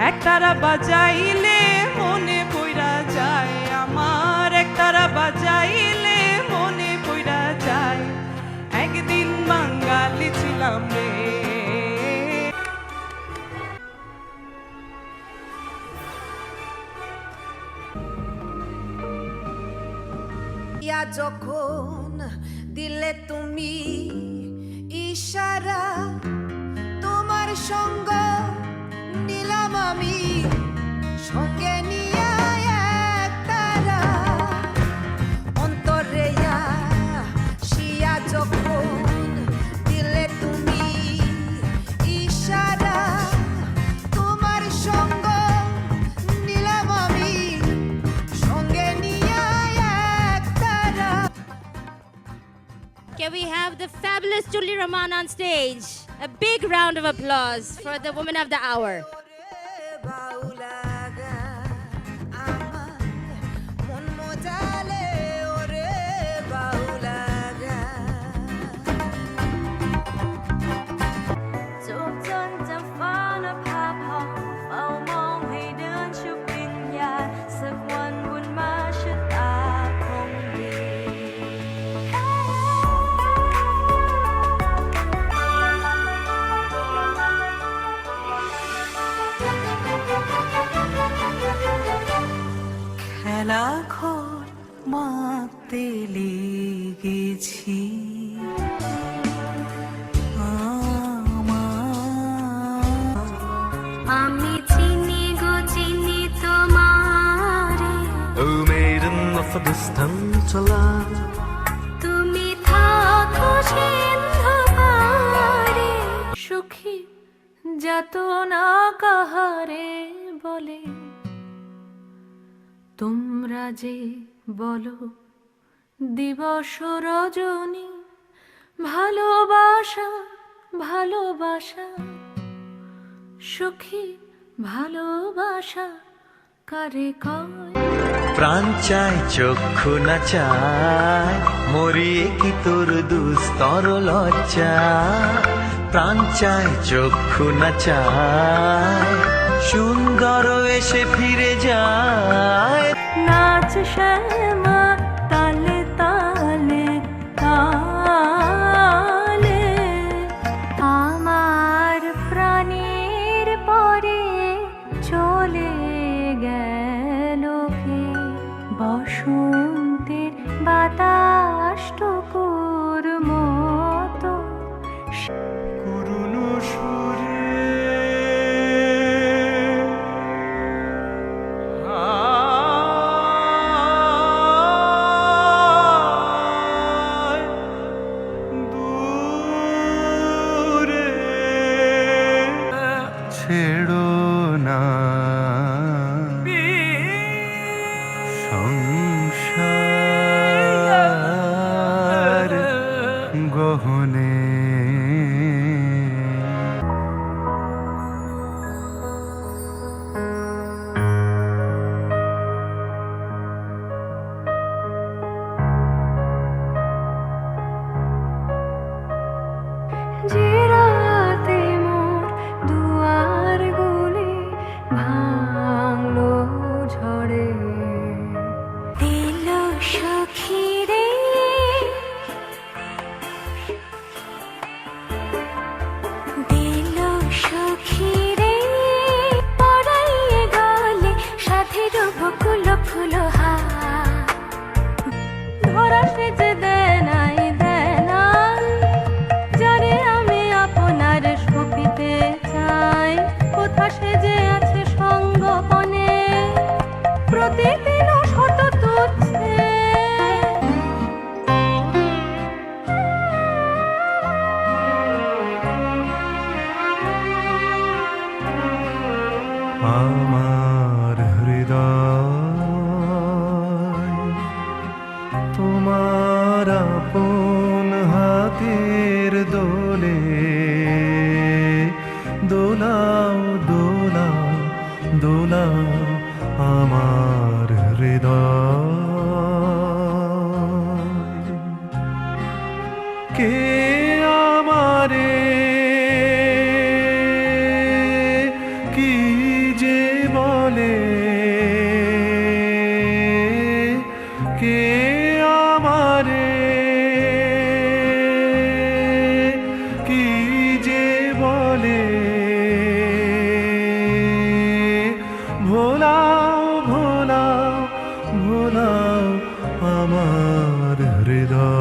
একতারা বাজাইলে মনে পইরা যায় আমার, একতারা বাজাইলে মনে পইরা যায়। একদিন বাঙালি ছিলাম রে। যখন দিলে তুমি ইশারা, তোমার সঙ্গ নিলাম আমি সঙ্গে নিয়ে একতারা। অন্তরে শিয়া যখন দিলে তুমি ইশারা, তোমার সঙ্গ নিলাম আমি সঙ্গে নিয়ে একতারা। Can we have the fabulous Julie Rahman on stage? A big round of applause for the woman of the hour. খেলাঘর মাপতে লেগেছি আমি চিনি গো চিনি তোমারে, O maiden of a distant land, তুমি থাকো সিন্ধু পারে। সুখী যত না কাহারে বলে, তোমরা যে বলো দিবস রজনী। ভালোবাসা ভালোবাসা সুখী ভালোবাসা কারে কয়। প্রাণ চায় চক্ষু না চায়, মরিয়ে কি তোর দুস্তর লজ্জা। প্রাণ চায় চক্ষু না চায়, সুন্দর এসে ফিরে যায়। নাচ শ্যামা তালে তালে তালে, আমার প্রাণের পরে চলে গেল কে। বসন্তের বাতাসটুকুর মতো পুরনো সুরে দূরে ছেড়ো না সংসার গহনে। যে রাতে মোর দুয়ার গুলি ভাঙলো ঝড়ে, দিল সখী রে দিল সখী রে, পড়াইয়ে গলে সাথের বকুল ফুল হাত। ধরা সেজে দেনাই দেনাই, যারে আমি আপনার সপিতে চাই। কোথা সেজে আছে সঙ্গপনে, প্রতিদিন শত তুচ্ছে। আমার হৃদয় তোমার আপন হাতের দোলে দোলাও দোলাও দোলাও আমার হৃদয়। কে আমারে কি যে কে আমারে কি যে বলে ভোলাও ভোলাও ভোলাও আমার হৃদয়